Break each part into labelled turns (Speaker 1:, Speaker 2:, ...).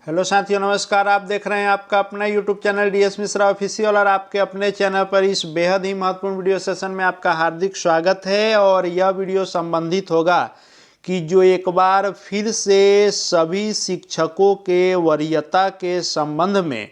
Speaker 1: Hello साथियों, नमस्कार। आप देख रहे हैं आपका अपना YouTube channel DS Mishra official और आपके अपने चैनल पर इस बेहद ही महत्वपूर्ण वीडियो सेशन में आपका हार्दिक स्वागत है। और यह वीडियो संबंधित होगा कि जो एक बार फिर से सभी शिक्षकों के वरीयता के संबंध में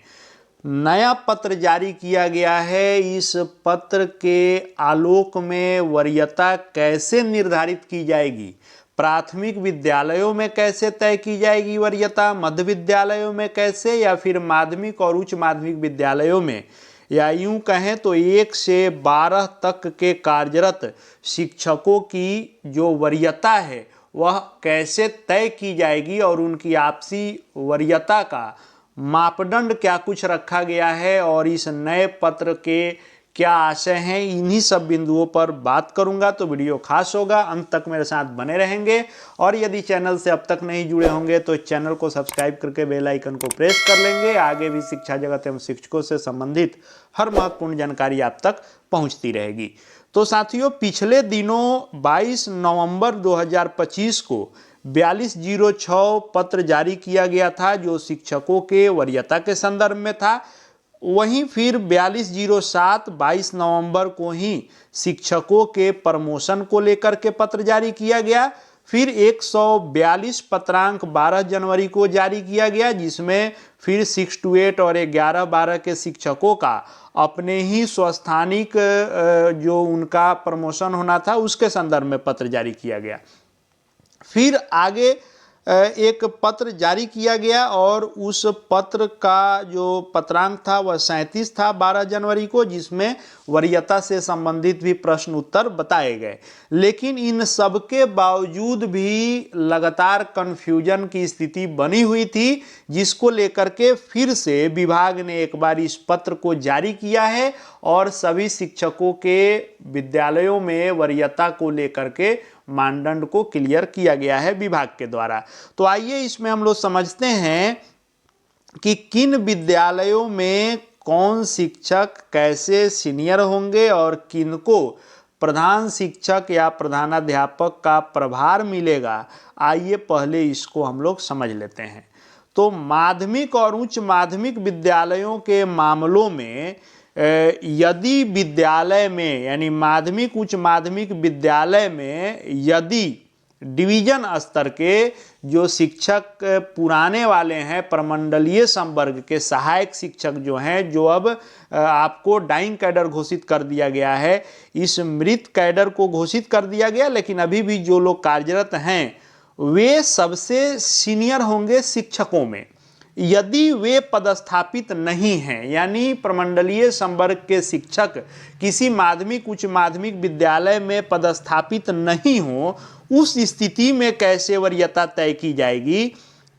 Speaker 1: नया पत्र जारी किया गया है। इस पत्र के आलोक में वरीयता कैसे निर्धारित की जाएगी, प्राथमिक विद्यालयों में कैसे तय की जाएगी वरीयता, मध्य विद्यालयों में कैसे, या फिर माध्यमिक और उच्च माध्यमिक विद्यालयों में, या यूं कहें तो 1 से 12 तक के कार्यरत शिक्षकों की जो वरीयता है वह कैसे तय की जाएगी और उनकी आपसी वरीयता का मापदंड क्या कुछ रखा गया है और इस नए पत्र के क्या आशय हैं, इन्हीं सब बिंदुओं पर बात करूंगा। तो वीडियो खास होगा, अंत तक मेरे साथ बने रहेंगे। और यदि चैनल से अब तक नहीं जुड़े होंगे तो चैनल को सब्सक्राइब करके बेल आइकन को प्रेस कर लेंगे। आगे भी शिक्षा जगत एवं शिक्षकों से संबंधित हर महत्वपूर्ण जानकारी आप तक पहुंचती रहेगी। तो साथियों, पिछले दिनों 22 नवंबर 2025 को 4206 पत्र जारी किया गया था जो शिक्षकों के वरीयता के संदर्भ में था। वहीं फिर 4207 22 नवंबर को ही शिक्षकों के प्रमोशन को लेकर के पत्र जारी किया गया। फिर 142 पत्रांक 12 जनवरी को जारी किया गया, जिसमें फिर 6 to 8 और 11-12 के शिक्षकों का अपने ही स्वस्थानिक जो उनका प्रमोशन होना था उसके संदर्भ में पत्र जारी किया गया। फिर आगे एक पत्र जारी किया गया और उस पत्र का जो पत्रांक था वह 37 था 12 जनवरी को, जिसमें वरीयता से संबंधित भी प्रश्न उत्तर बताए गए। लेकिन इन सब के बावजूद भी लगातार कन्फ्यूजन की स्थिति बनी हुई थी, जिसको लेकर के फिर से विभाग ने एक बार इस पत्र को जारी किया है और सभी शिक्षकों के विद्यालयों में वरीयता को लेकर के मानदंड को क्लियर किया गया है विभाग के द्वारा। तो आइए इसमें हम लोग समझते हैं कि किन विद्यालयों में कौन शिक्षक कैसे सीनियर होंगे और किनको प्रधान शिक्षक या प्रधानाध्यापक का प्रभार मिलेगा। आइए पहले इसको हम लोग समझ लेते हैं। तो माध्यमिक और उच्च माध्यमिक विद्यालयों के मामलों में यदि विद्यालय में यानी माध्यमिक उच्च माध्यमिक विद्यालय में यदि डिवीजन स्तर के जो शिक्षक पुराने वाले हैं, प्रमंडलीय संवर्ग के सहायक शिक्षक जो हैं, जो अब आपको डाइंग कैडर घोषित कर दिया गया है, इस मृत कैडर को घोषित कर दिया गया, लेकिन अभी भी जो लोग कार्यरत हैं वे सबसे सीनियर होंगे शिक्षकों में। यदि वे पदस्थापित नहीं हैं यानी प्रमंडलीय संवर्ग के शिक्षक किसी माध्यमिक उच्च माध्यमिक विद्यालय में पदस्थापित नहीं हो, उस स्थिति में कैसे वरीयता तय की जाएगी।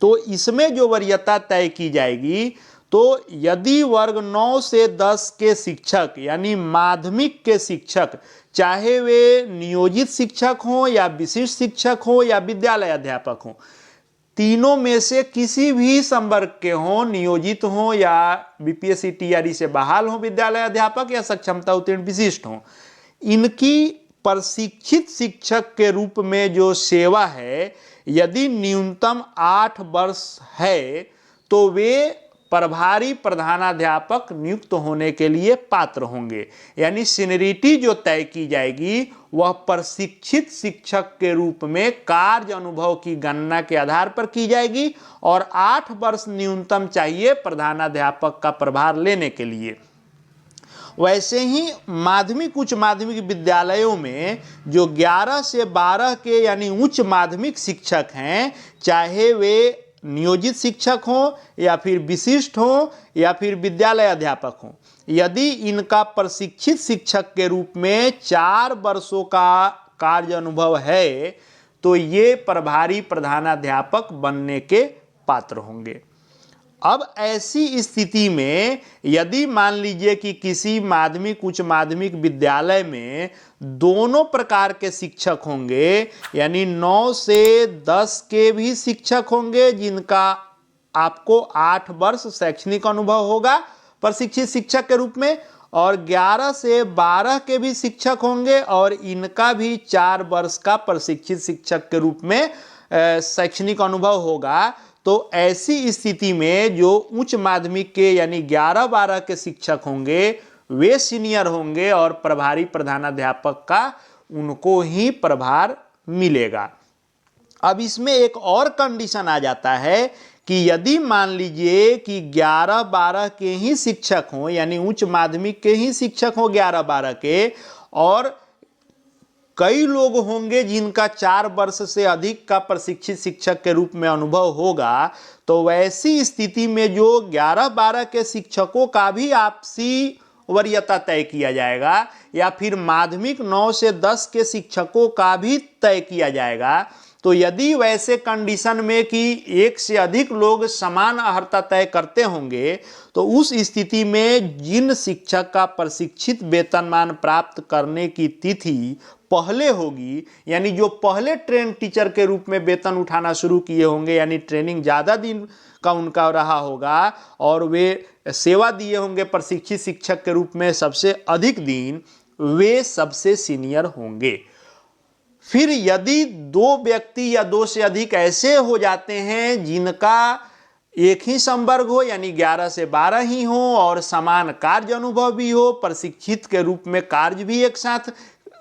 Speaker 1: तो इसमें जो वरीयता तय की जाएगी, तो यदि वर्ग 9 से 10 के शिक्षक यानी माध्यमिक के शिक्षक, चाहे वे नियोजित शिक्षक हों या विशिष्ट शिक्षक हों या विद्यालय अध्यापक हों, तीनों में से किसी भी संवर्ग के हों, नियोजित हों या बीपीएससी टीआरई से बहाल हों विद्यालय अध्यापक या सक्षमता उत्तीर्ण विशिष्ट हों, इनकी प्रशिक्षित शिक्षक के रूप में जो सेवा है यदि न्यूनतम 8 वर्ष है तो वे प्रभारी प्रधानाध्यापक नियुक्त होने के लिए पात्र होंगे। यानी सीनियरिटी जो तय की जाएगी वह प्रशिक्षित शिक्षक के रूप में कार्य अनुभव की गणना के आधार पर की जाएगी और 8 वर्ष न्यूनतम चाहिए प्रधानाध्यापक का प्रभार लेने के लिए। वैसे ही माध्यमिक उच्च माध्यमिक विद्यालयों में जो 11 से 12 के यानी उच्च माध्यमिक शिक्षक हैं, चाहे वे नियोजित शिक्षक हों या फिर विशिष्ट हों या फिर विद्यालय अध्यापक हों, यदि इनका प्रशिक्षित शिक्षक के रूप में 4 वर्षों का कार्य अनुभव है तो ये प्रभारी प्रधानाध्यापक बनने के पात्र होंगे। अब ऐसी स्थिति में यदि मान लीजिए कि किसी माध्यमिक उच्च माध्यमिक विद्यालय में दोनों प्रकार के शिक्षक होंगे, यानी 9 से 10 के भी शिक्षक होंगे जिनका आपको 8 वर्ष शैक्षणिक अनुभव होगा प्रशिक्षित शिक्षक के रूप में, और 11 से 12 के भी शिक्षक होंगे और इनका भी 4 वर्ष का प्रशिक्षित शिक्षक के रूप में शैक्षणिक अनुभव होगा, तो ऐसी स्थिति में जो उच्च माध्यमिक के यानी 11-12 के शिक्षक होंगे वे सीनियर होंगे और प्रभारी प्रधानाध्यापक का उनको ही प्रभार मिलेगा। अब इसमें एक और कंडीशन आ जाता है कि यदि मान लीजिए कि 11-12 के ही शिक्षक हों, यानी उच्च माध्यमिक के ही शिक्षक हों 11-12 के, और कई लोग होंगे जिनका 4 वर्ष से अधिक का प्रशिक्षित शिक्षक के रूप में अनुभव होगा, तो वैसी स्थिति में जो 11-12 के शिक्षकों का भी आपसी वरीयता तय किया जाएगा, या फिर माध्यमिक 9 से 10 के शिक्षकों का भी तय किया जाएगा। तो यदि वैसे कंडीशन में कि एक से अधिक लोग समान अर्हता तय करते होंगे, तो उस स्थिति में जिन शिक्षक का प्रशिक्षित वेतनमान प्राप्त करने की तिथि पहले होगी, यानी जो पहले ट्रेन टीचर के रूप में वेतन उठाना शुरू किए होंगे, यानी ट्रेनिंग ज़्यादा दिन का उनका रहा होगा और वे सेवा दिए होंगे प्रशिक्षित शिक्षक के रूप में सबसे अधिक दिन, वे सबसे सीनियर होंगे। फिर यदि 2 व्यक्ति या 2 से अधिक ऐसे हो जाते हैं जिनका एक ही संवर्ग हो, यानी 11 से 12 ही हो और समान कार्य अनुभव भी हो, प्रशिक्षित के रूप में कार्य भी एक साथ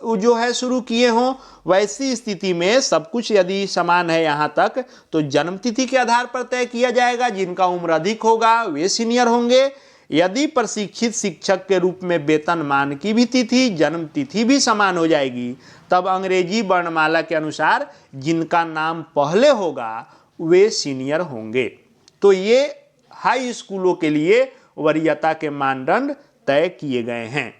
Speaker 1: जो है शुरू किए हों, वैसी स्थिति में सब कुछ यदि समान है यहाँ तक, तो जन्मतिथि के आधार पर तय किया जाएगा। जिनका उम्र अधिक होगा वे सीनियर होंगे। यदि प्रशिक्षित शिक्षक के रूप में वेतनमान की भी तिथि, जन्म तिथि भी समान हो जाएगी, तब अंग्रेजी वर्णमाला के अनुसार जिनका नाम पहले होगा वे सीनियर होंगे। तो ये हाई स्कूलों के लिए वरीयता के मानदंड तय किए गए हैं।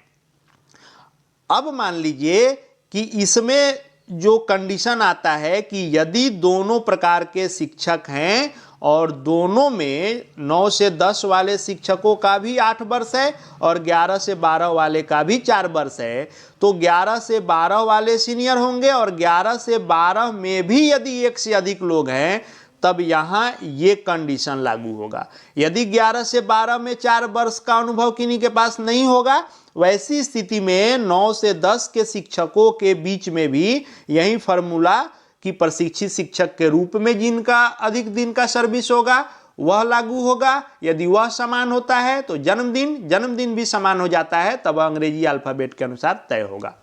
Speaker 1: अब मान लीजिए कि इसमें जो कंडीशन आता है कि यदि दोनों प्रकार के शिक्षक हैं और दोनों में 9 से 10 वाले शिक्षकों का भी 8 वर्ष है और 11 से 12 वाले का भी 4 वर्ष है, तो 11 से 12 वाले सीनियर होंगे और 11 से 12 में भी यदि एक से अधिक लोग हैं, तब यहाँ ये कंडीशन लागू होगा। यदि 11 से 12 में 4 वर्ष का अनुभव किन्हीं के पास नहीं होगा, वैसी स्थिति में 9 से 10 के शिक्षकों के बीच में भी यही फॉर्मूला कि प्रशिक्षित शिक्षक के रूप में जिनका अधिक दिन का सर्विस होगा वह लागू होगा। यदि वह समान होता है तो जन्मदिन भी समान हो जाता है, तब अंग्रेजी अल्फाबेट के अनुसार तय होगा।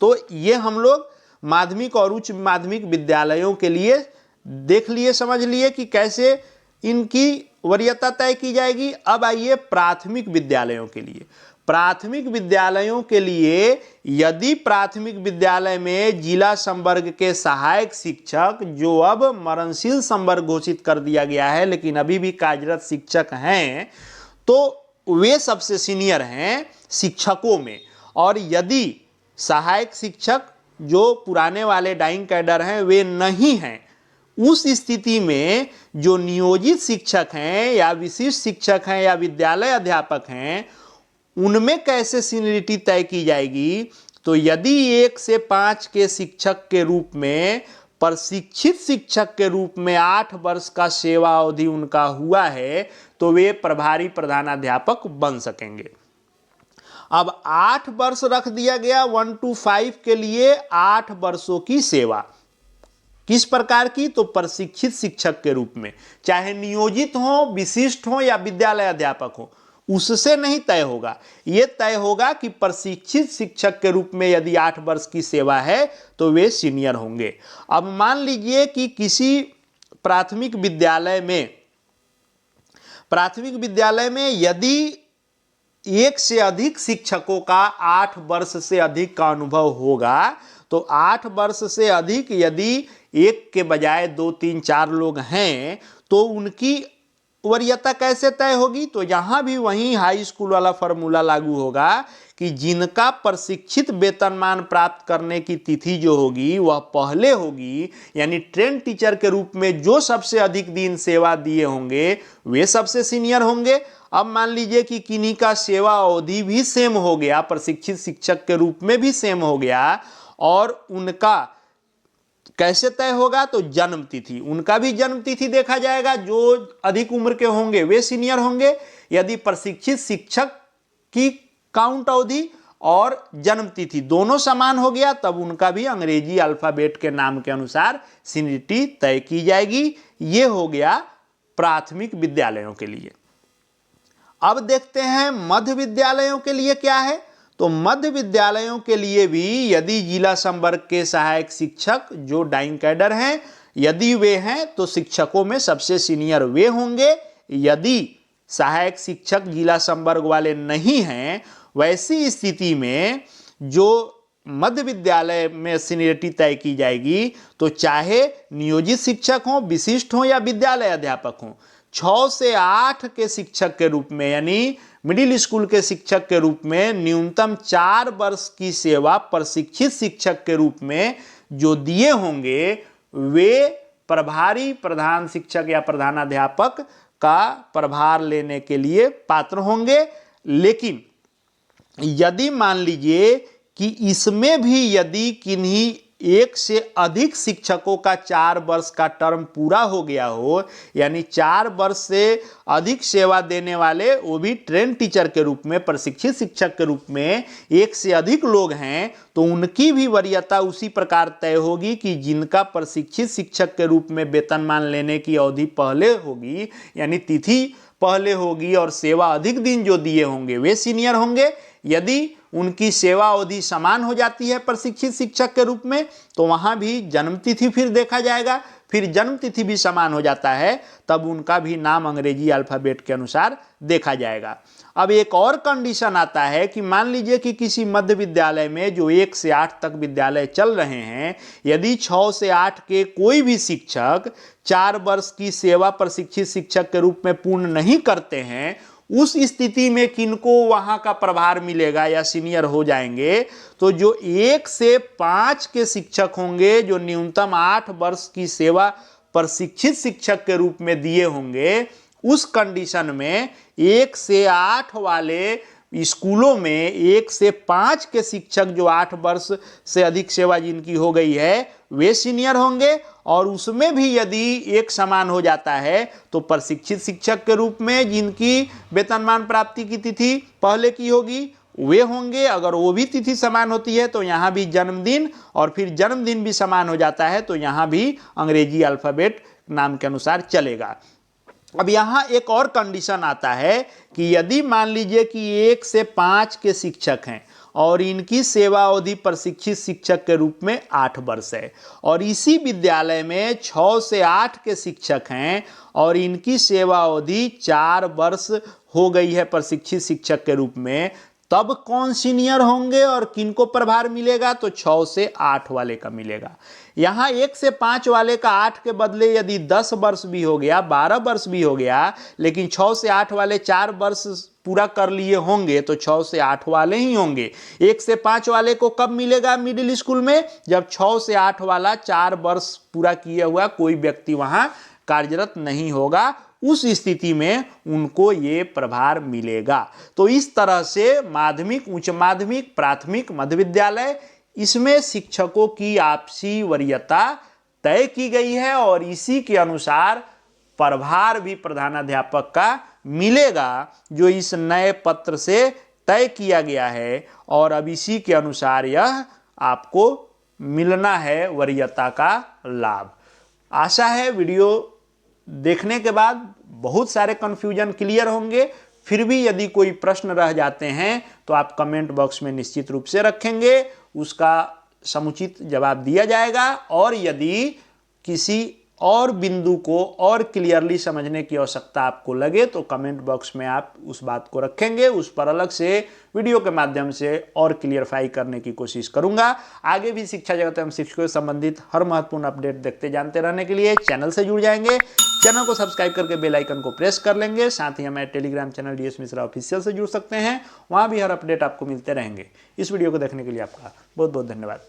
Speaker 1: तो ये हम लोग माध्यमिक और उच्च माध्यमिक विद्यालयों के लिए देख लिए, समझ लिए कि कैसे इनकी वरीयता तय की जाएगी। अब आइए प्राथमिक विद्यालयों के लिए। प्राथमिक विद्यालयों के लिए यदि प्राथमिक विद्यालय में जिला संवर्ग के सहायक शिक्षक, जो अब मरणशील संवर्ग घोषित कर दिया गया है लेकिन अभी भी कार्यरत शिक्षक हैं, तो वे सबसे सीनियर हैं शिक्षकों में। और यदि सहायक शिक्षक जो पुराने वाले डाइंग कैडर हैं वे नहीं हैं, उस स्थिति में जो नियोजित शिक्षक हैं या विशिष्ट शिक्षक हैं या विद्यालय अध्यापक हैं, उनमें कैसे सीनियरिटी तय की जाएगी। तो यदि 1 से 5 के शिक्षक के रूप में प्रशिक्षित शिक्षक के रूप में 8 वर्ष का सेवा अवधि उनका हुआ है, तो वे प्रभारी प्रधानाध्यापक बन सकेंगे। अब 8 वर्ष रख दिया गया 1 to 5 के लिए, 8 वर्षों की सेवा किस प्रकार की, तो प्रशिक्षित शिक्षक के रूप में, चाहे नियोजित हो, विशिष्ट हो या विद्यालय अध्यापक हो, उससे नहीं तय होगा। यह तय होगा कि प्रशिक्षित शिक्षक के रूप में यदि 8 वर्ष की सेवा है तो वे सीनियर होंगे। अब मान लीजिए कि किसी प्राथमिक विद्यालय में यदि 1 से अधिक शिक्षकों का 8 वर्ष से अधिक का अनुभव होगा, तो 8 वर्ष से अधिक यदि 1 के बजाय 2, 3, 4 लोग हैं, तो उनकी वरीयता कैसे तय होगी। तो यहाँ भी वही हाई स्कूल वाला फॉर्मूला लागू होगा कि जिनका प्रशिक्षित वेतनमान प्राप्त करने की तिथि जो होगी वह पहले होगी, यानी ट्रेन टीचर के रूप में जो सबसे अधिक दिन सेवा दिए होंगे वे सबसे सीनियर होंगे। अब मान लीजिए कि किन्हीं का सेवा अवधि भी सेम हो गया, प्रशिक्षित शिक्षक के रूप में भी सेम हो गया, और उनका कैसे तय होगा, तो जन्म तिथि, उनका भी जन्म तिथि देखा जाएगा। जो अधिक उम्र के होंगे वे सीनियर होंगे। यदि प्रशिक्षित शिक्षक की काउंट अवधि और जन्मतिथि दोनों समान हो गया, तब उनका भी अंग्रेजी अल्फाबेट के नाम के अनुसार सीनियरिटी तय की जाएगी। ये हो गया प्राथमिक विद्यालयों के लिए। अब देखते हैं मध्य विद्यालयों के लिए क्या है। तो मध्य विद्यालयों के लिए भी यदि जिला संवर्ग के सहायक शिक्षक जो डाइंग कैडर हैं, यदि वे हैं तो शिक्षकों में सबसे सीनियर वे होंगे। यदि सहायक शिक्षक जिला संवर्ग वाले नहीं हैं, वैसी स्थिति में जो मध्य विद्यालय में सीनियरिटी तय की जाएगी, तो चाहे नियोजित शिक्षक हों, विशिष्ट हों या विद्यालय अध्यापक हों, 6 से 8 के शिक्षक के रूप में यानी मिडिल स्कूल के शिक्षक के रूप में न्यूनतम 4 वर्ष की सेवा प्रशिक्षित शिक्षक के रूप में जो दिए होंगे, वे प्रभारी प्रधान शिक्षक या प्रधानाध्यापक का प्रभार लेने के लिए पात्र होंगे। लेकिन यदि मान लीजिए कि इसमें भी यदि किन्हीं एक से अधिक शिक्षकों का 4 वर्ष का टर्म पूरा हो गया हो, यानी 4 वर्ष से अधिक सेवा देने वाले वो भी ट्रेन टीचर के रूप में, प्रशिक्षित शिक्षक के रूप में एक से अधिक लोग हैं, तो उनकी भी वरीयता उसी प्रकार तय होगी कि जिनका प्रशिक्षित शिक्षक के रूप में वेतनमान लेने की अवधि पहले होगी, यानी तिथि पहले होगी और सेवा अधिक दिन जो दिए होंगे वे सीनियर होंगे। यदि उनकी सेवा अवधि समान हो जाती है प्रशिक्षित शिक्षक के रूप में, तो वहाँ भी जन्मतिथि फिर देखा जाएगा। फिर जन्मतिथि भी समान हो जाता है, तब उनका भी नाम अंग्रेजी अल्फ़ाबेट के अनुसार देखा जाएगा। अब एक और कंडीशन आता है कि मान लीजिए कि किसी मध्य विद्यालय में जो 1 से 8 तक विद्यालय चल रहे हैं, यदि 6 से 8 के कोई भी शिक्षक 4 वर्ष की सेवा प्रशिक्षित शिक्षक के रूप में पूर्ण नहीं करते हैं, उस स्थिति में किनको वहां का प्रभार मिलेगा या सीनियर हो जाएंगे, तो जो 1 से 5 के शिक्षक होंगे जो न्यूनतम 8 वर्ष की सेवा प्रशिक्षित शिक्षक के रूप में दिए होंगे, उस कंडीशन में 1 से 8 वाले स्कूलों में 1 से 5 के शिक्षक जो 8 वर्ष से अधिक सेवा जिनकी हो गई है वे सीनियर होंगे। और उसमें भी यदि एक समान हो जाता है तो प्रशिक्षित शिक्षक के रूप में जिनकी वेतनमान प्राप्ति की तिथि पहले की होगी वे होंगे। अगर वो भी तिथि समान होती है तो यहाँ भी जन्मदिन, और फिर जन्मदिन भी समान हो जाता है तो यहाँ भी अंग्रेजी अल्फ़ाबेट नाम के अनुसार चलेगा। अब यहाँ एक और कंडीशन आता है कि यदि मान लीजिए कि 1 से 5 के शिक्षक हैं और इनकी सेवा अवधि प्रशिक्षित शिक्षक के रूप में 8 वर्ष है, और इसी विद्यालय में 6 से 8 के शिक्षक हैं और इनकी सेवा अवधि 4 वर्ष हो गई है प्रशिक्षित शिक्षक के रूप में, तब कौन सीनियर होंगे और किनको प्रभार मिलेगा? तो 6 से 8 वाले का मिलेगा। यहाँ 1 से 5 वाले का 8 के बदले यदि 10 वर्ष भी हो गया, 12 वर्ष भी हो गया, लेकिन 6 से 8 वाले 4 वर्ष पूरा कर लिए होंगे तो 6 से 8 वाले ही होंगे। 1 से 5 वाले को कब मिलेगा मिडिल स्कूल में? जब 6 से 8 वाला 4 वर्ष पूरा किया हुआ कोई व्यक्ति वहाँ कार्यरत नहीं होगा, उस स्थिति में उनको ये प्रभार मिलेगा। तो इस तरह से माध्यमिक, उच्च माध्यमिक, प्राथमिक, मध्य विद्यालय, इसमें शिक्षकों की आपसी वरीयता तय की गई है और इसी के अनुसार प्रभार भी प्रधानाध्यापक का मिलेगा जो इस नए पत्र से तय किया गया है, और अब इसी के अनुसार यह आपको मिलना है वरीयता का लाभ। आशा है वीडियो देखने के बाद बहुत सारे कन्फ्यूजन क्लियर होंगे। फिर भी यदि कोई प्रश्न रह जाते हैं तो आप कमेंट बॉक्स में निश्चित रूप से रखेंगे, उसका समुचित जवाब दिया जाएगा। और यदि किसी और बिंदु को और क्लियरली समझने की आवश्यकता आपको लगे तो कमेंट बॉक्स में आप उस बात को रखेंगे, उस पर अलग से वीडियो के माध्यम से और क्लियरफाई करने की कोशिश करूंगा। आगे भी शिक्षा जगत एवं शिक्षकों से संबंधित हर महत्वपूर्ण अपडेट देखते जानते रहने के लिए चैनल से जुड़ जाएंगे, चैनल को सब्सक्राइब करके बेल आइकन को प्रेस कर लेंगे। साथ ही हमारे Telegram channel DS Mishra official से जुड़ सकते हैं, वहाँ भी हर अपडेट आपको मिलते रहेंगे। इस वीडियो को देखने के लिए आपका बहुत बहुत धन्यवाद।